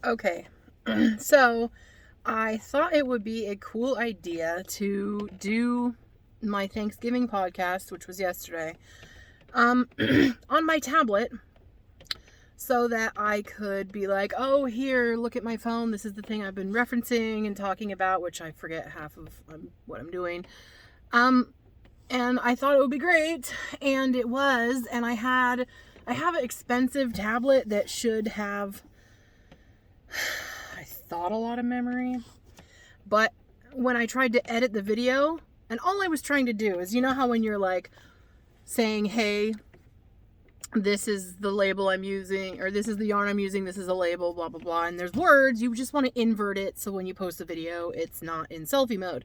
Okay, so I thought it would be a cool idea to do my Thanksgiving podcast, which was yesterday, on my tablet so that I could be like, oh, here, look at my phone. This is the thing I've been referencing and talking about, which I forget half of what I'm doing. And I thought it would be great, and it was, and I have an expensive tablet that should have, I thought, a lot of memory, but when I tried to edit the video, and all I was trying to do is, you know how when you're like saying, hey, this is the label I'm using, or this is the yarn I'm using, this is a label, blah, blah, blah, and there's words, you just want to invert it so when you post a video, it's not in selfie mode.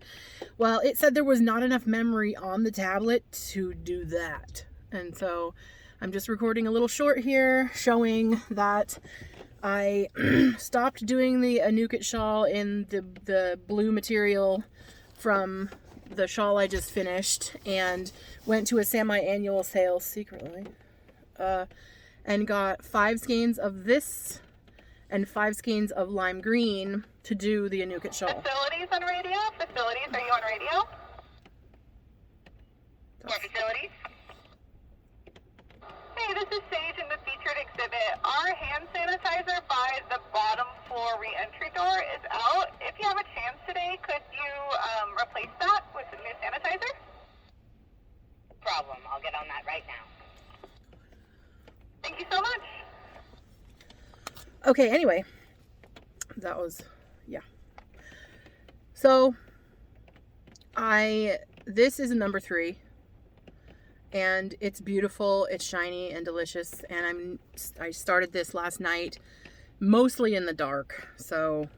Well, it said there was not enough memory on the tablet to do that. And so I'm just recording a little short here showing that I stopped doing the Anukit shawl in the blue material from the shawl I just finished and went to a semi-annual sale secretly. And got 5 skeins of this and 5 skeins of lime green to do the Anukit shawl. Facilities on radio? Facilities, are you on radio? More facilities? Hey, this is Sage in the featured exhibit. Our hand sanitizer by the bottom floor re-entry door is out. If you have a chance today, could you replace that with a new sanitizer? No problem. I'll get on that right now. Thank you so much. Okay, anyway, that was, yeah. So, this is a number 3, and it's beautiful, it's shiny and delicious, and I started this last night, mostly in the dark, so,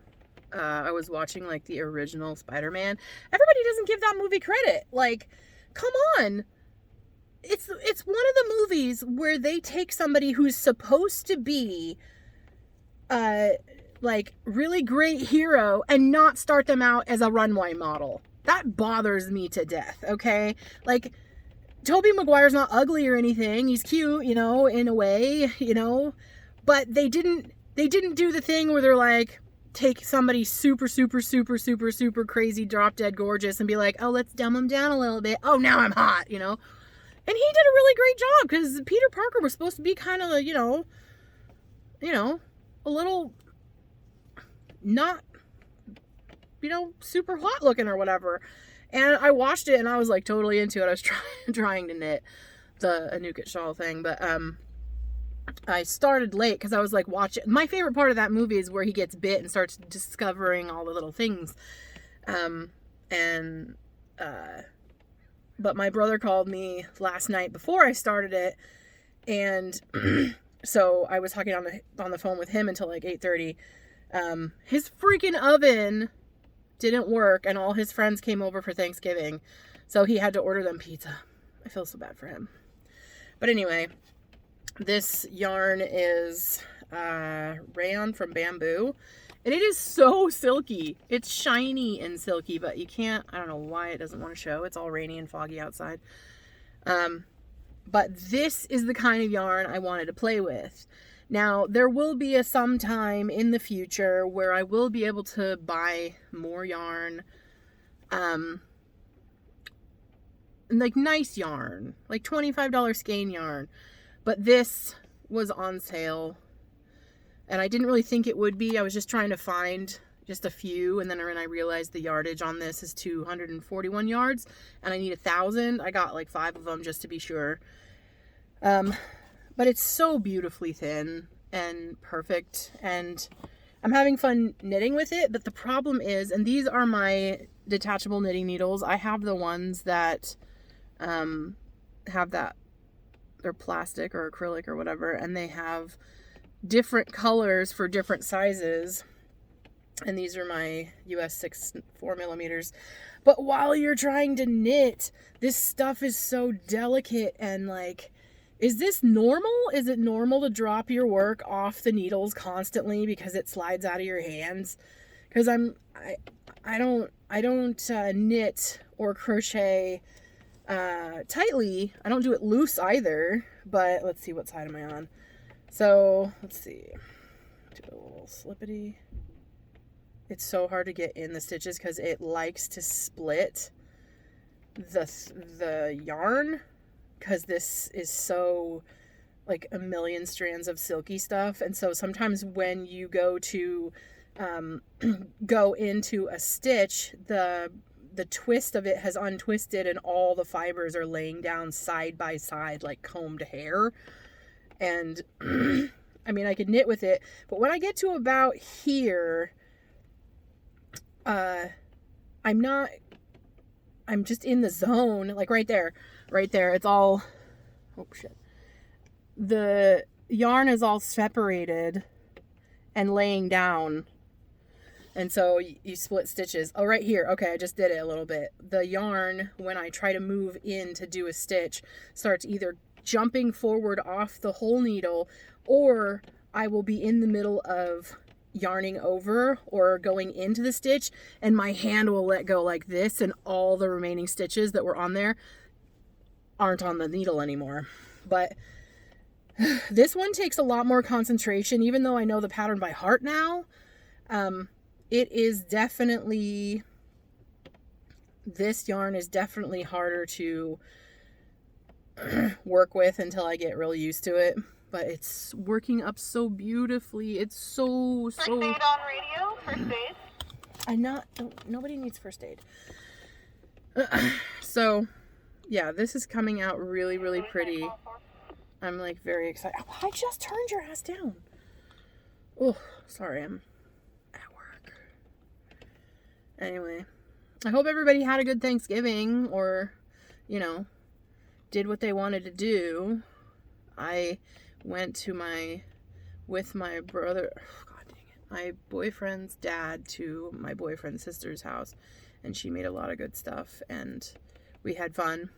I was watching, like, the original Spider-Man. Everybody doesn't give that movie credit. Like, come on. It's one of the movies where they take somebody who's supposed to be like really great hero and not start them out as a runway model. That bothers me to death, okay? Like, Tobey Maguire's not ugly or anything. He's cute, you know, in a way, you know, but they didn't do the thing where they're like, take somebody super crazy, drop dead gorgeous and be like, oh, let's dumb him down a little bit. Oh, now I'm hot, you know? And he did a really great job because Peter Parker was supposed to be kind of, you know, a little not, you know, super hot looking or whatever. And I watched it and I was like totally into it. I was trying to knit the Anukit shawl thing, but I started late because I was like watching. My favorite part of that movie is where he gets bit and starts discovering all the little things. But my brother called me last night before I started it, and so I was talking on the phone with him until like 8:30. His freaking oven didn't work, and all his friends came over for Thanksgiving, so he had to order them pizza. I feel so bad for him. But anyway, this yarn is rayon from bamboo. And it is so silky. It's shiny and silky, but you can't, I don't know why it doesn't want to show. It's all rainy and foggy outside. But this is the kind of yarn I wanted to play with. Now, there will be a sometime in the future where I will be able to buy more yarn. Like nice yarn. Like $25 skein yarn. But this was on sale. And I didn't really think it would be. I was just trying to find just a few. And then when I realized the yardage on this is 241 yards. And I need 1,000. I got like 5 of them just to be sure. But it's so beautifully thin and perfect. And I'm having fun knitting with it. But the problem is, and these are my detachable knitting needles. I have the ones that have that. They're plastic or acrylic or whatever. And they have different colors for different sizes, and these are my US 6 4mm. But while you're trying to knit, this stuff is so delicate, and like, is this normal? Is it normal to drop your work off the needles constantly because it slides out of your hands? Because I don't knit or crochet tightly. I don't do it loose either. But let's see, what side am I on? So, let's see. do a little slippity. It's so hard to get in the stitches because it likes to split the yarn, because this is so like a million strands of silky stuff. And so sometimes when you go to go into a stitch, the twist of it has untwisted and all the fibers are laying down side by side like combed hair. And I mean, I could knit with it, but when I get to about here, I'm just in the zone, like right there, it's all, oh shit. The yarn is all separated and laying down. And so you split stitches. Oh, right here. Okay, I just did it a little bit. The yarn, when I try to move in to do a stitch, starts either jumping forward off the whole needle, or I will be in the middle of yarning over or going into the stitch, and my hand will let go like this, and all the remaining stitches that were on there aren't on the needle anymore. But this one takes a lot more concentration, even though I know the pattern by heart now. It is definitely, this yarn is definitely harder to work with until I get real used to it. But it's working up so beautifully. It's so. First aid on radio. First aid. Nobody needs first aid. So, yeah, this is coming out really, really pretty. I'm like very excited. Oh, I just turned your ass down. Oh, sorry, I'm at work. Anyway, I hope everybody had a good Thanksgiving, or, did what they wanted to do. I went with my brother, my boyfriend's dad, to my boyfriend's sister's house, and she made a lot of good stuff, and we had fun,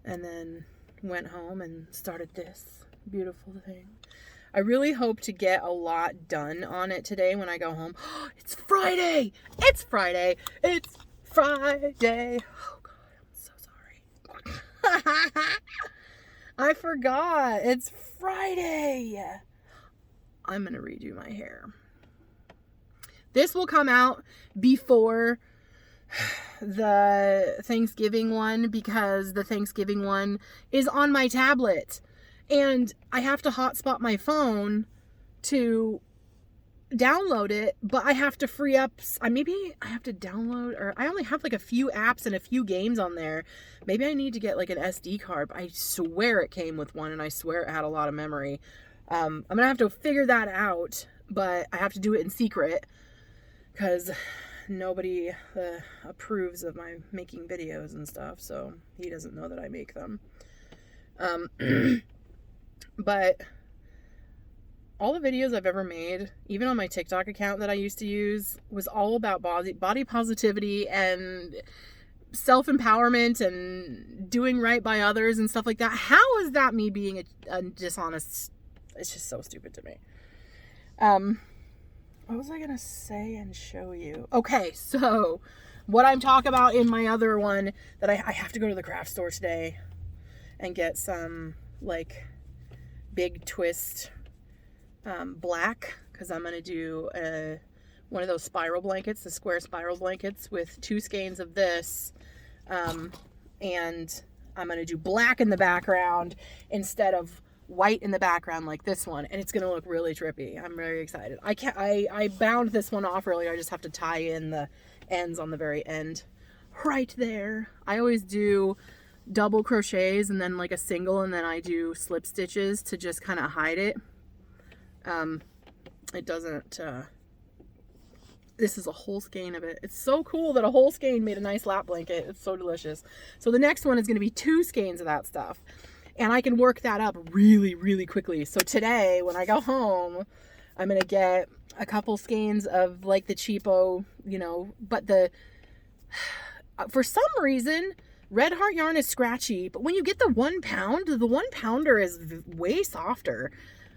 and then went home and started this beautiful thing. I really hope to get a lot done on it today when I go home. It's Friday! It's Friday! It's Friday! Oh God, I'm so sorry. I forgot. It's Friday. I'm going to redo my hair. This will come out before the Thanksgiving one, because the Thanksgiving one is on my tablet. And I have to hotspot my phone to download it, but I have to free up. Maybe I have to download, or I only have like a few apps and a few games on there. Maybe I need to get like an SD card. I swear it came with one, and I swear it had a lot of memory. I'm gonna have to figure that out, but I have to do it in secret because nobody approves of my making videos and stuff, so he doesn't know that I make them. But all the videos I've ever made, even on my TikTok account that I used to use, was all about body positivity and self-empowerment and doing right by others and stuff like that. How is that me being a dishonest? It's just so stupid to me. What was I gonna say and show you? Okay, so what I'm talking about in my other one, that I have to go to the craft store today and get some like big twist black, because I'm going to do one of those spiral blankets, the square spiral blankets, with 2 skeins of this, and I'm going to do black in the background instead of white in the background like this one, and it's going to look really trippy. I'm very excited. I bound this one off earlier. I just have to tie in the ends on the very end right there. I always do double crochets and then like a single, and then I do slip stitches to just kind of hide it. It doesn't, this is a whole skein of it. It's so cool that a whole skein made a nice lap blanket. It's so delicious. So the next one is going to be 2 skeins of that stuff, and I can work that up really, really quickly. So today, when I go home, I'm going to get a couple skeins of like the cheapo, but for some reason, Red Heart yarn is scratchy, but when you get the 1 pound, the 1 pounder is way softer.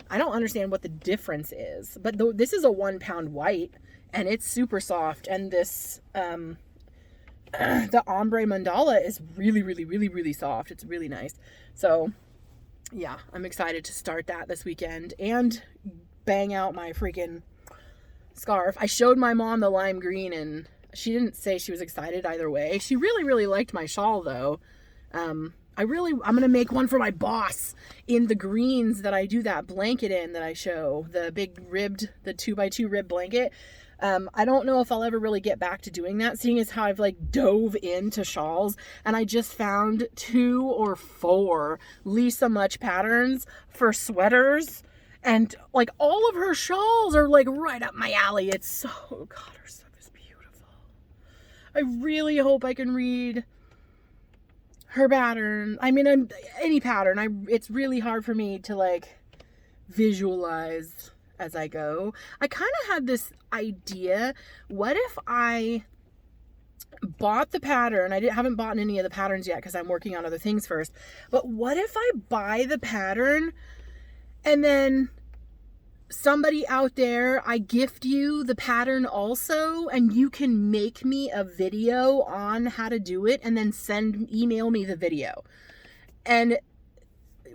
I don't understand what the difference is, but this is a 1 pound white, and it's super soft. And this, the ombre mandala is really, really, really, really soft. It's really nice. So yeah, I'm excited to start that this weekend and bang out my freaking scarf. I showed my mom the lime green, and she didn't say she was excited either way. She really, really liked my shawl, though. I'm going to make one for my boss in the greens that I do that blanket in that I show. The big ribbed, the 2x2 rib blanket. I don't know if I'll ever really get back to doing that, seeing as how I've like dove into shawls, and I just found 2 or 4 Lisa Much patterns for sweaters, and like all of her shawls are like right up my alley. It's so, God, her stuff is beautiful. I really hope I can read her pattern. I mean, any pattern. It's really hard for me to like visualize as I go. I kind of had this idea, what if I bought the pattern? I haven't bought any of the patterns yet because I'm working on other things first. But what if I buy the pattern and then somebody out there, I gift you the pattern also, and you can make me a video on how to do it and then email me the video. And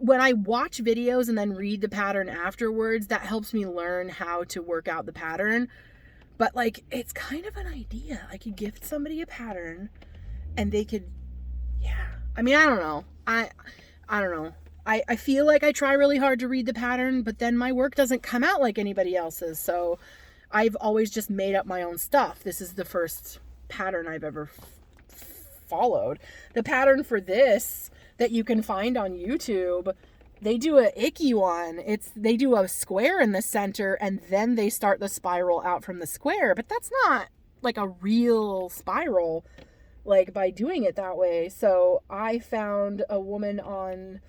when I watch videos and then read the pattern afterwards, that helps me learn how to work out the pattern. But like, it's kind of an idea. I could gift somebody a pattern and they could, yeah. I mean, I don't know. I don't know. I feel like I try really hard to read the pattern, but then my work doesn't come out like anybody else's. So I've always just made up my own stuff. This is the first pattern I've ever followed. The pattern for this that you can find on YouTube, they do a icky one. They do a square in the center and then they start the spiral out from the square, but that's not like a real spiral like by doing it that way. So I found a woman on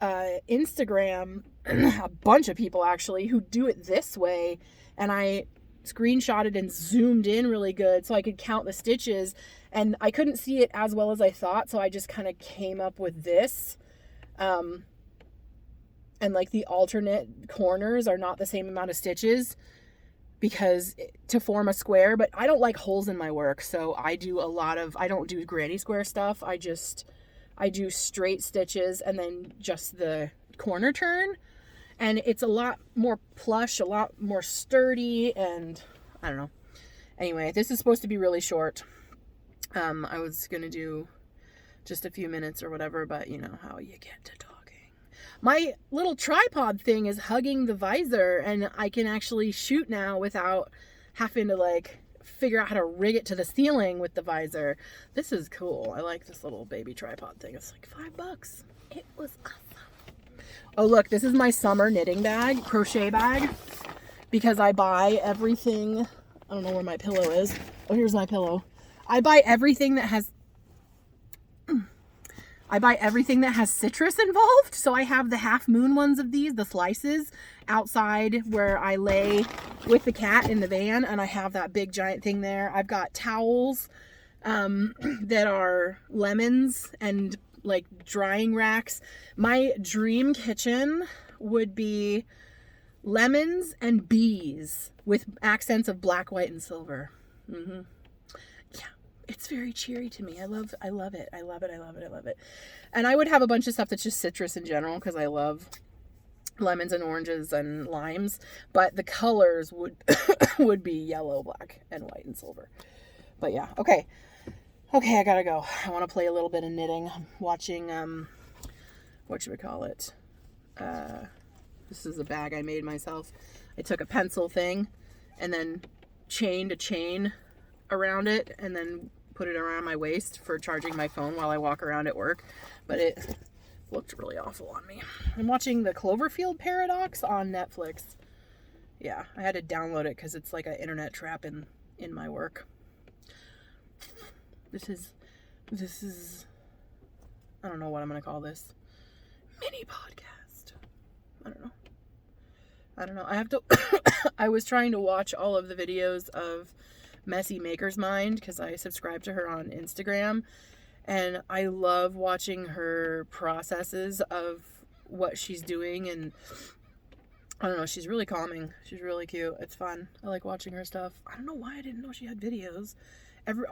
Instagram, a bunch of people actually, who do it this way, and I screenshotted and zoomed in really good so I could count the stitches, and I couldn't see it as well as I thought, so I just kind of came up with this, and like the alternate corners are not the same amount of stitches because to form a square, but I don't like holes in my work, so I don't do granny square stuff. I do straight stitches and then just the corner turn, and it's a lot more plush, a lot more sturdy, and I don't know. Anyway, this is supposed to be really short. I was gonna do just a few minutes or whatever, but you know how you get to talking. My little tripod thing is hugging the visor, and I can actually shoot now without having to like figure out how to rig it to the ceiling with the visor. This is cool. I like this little baby tripod thing. It's like $5. It was awesome. Oh look, this is my summer knitting bag, crochet bag, because I buy everything. I don't know where my pillow is. Oh, here's my pillow. I buy everything that has citrus involved. So I have the half moon ones of these, the slices, outside where I lay with the cat in the van, and I have that big giant thing there. I've got towels that are lemons and like drying racks. My dream kitchen would be lemons and bees with accents of black, white, and silver. Yeah, it's very cheery to me. I love it. I love it. I love it. And I would have a bunch of stuff that's just citrus in general because I love lemons and oranges and limes, but the colors would would be yellow, black, and white, and silver. But yeah, okay, I gotta go. I want to play a little bit of knitting. I'm watching what should we call it? This is a bag I made myself. I took a pencil thing and then chained a chain around it and then put it around my waist for charging my phone while I walk around at work, but it looked really awful on me. I'm watching the Cloverfield Paradox on Netflix. Yeah, I had to download it because it's like an internet trap in my work. This is I don't know what I'm gonna call this. Mini podcast. I don't know. I have to I was trying to watch all of the videos of Messy Maker's Mind because I subscribe to her on Instagram, and I love watching her processes of what she's doing, and I don't know, she's really calming. She's really cute. It's fun. I like watching her stuff. I don't know why I didn't know she had videos.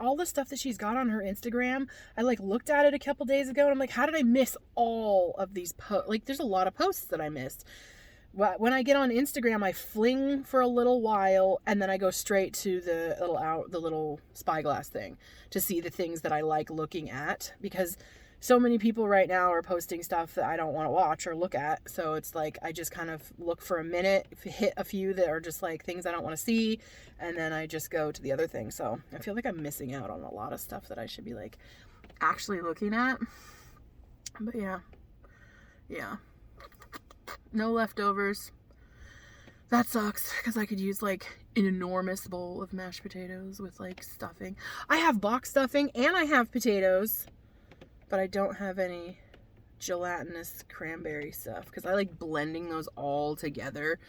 All the stuff that she's got on her Instagram, I like looked at it a couple days ago and I'm like, how did I miss all of these posts? Like, there's a lot of posts that I missed. when I get on Instagram, I fling for a little while, and then I go straight to the little spyglass thing to see the things that I like looking at, because so many people right now are posting stuff that I don't want to watch or look at. So it's like I just kind of look for a minute, hit a few that are just like things I don't want to see, and then I just go to the other thing. So I feel like I'm missing out on a lot of stuff that I should be like actually looking at. But yeah. No leftovers. That sucks, because I could use like an enormous bowl of mashed potatoes with like stuffing. I have box stuffing and I have potatoes, but I don't have any gelatinous cranberry stuff, because I like blending those all together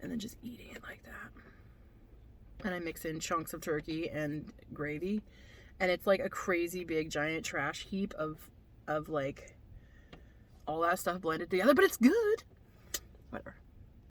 and then just eating it like that. And I mix in chunks of turkey and gravy, and it's like a crazy big giant trash heap of like all that stuff blended together, but it's good. Whatever.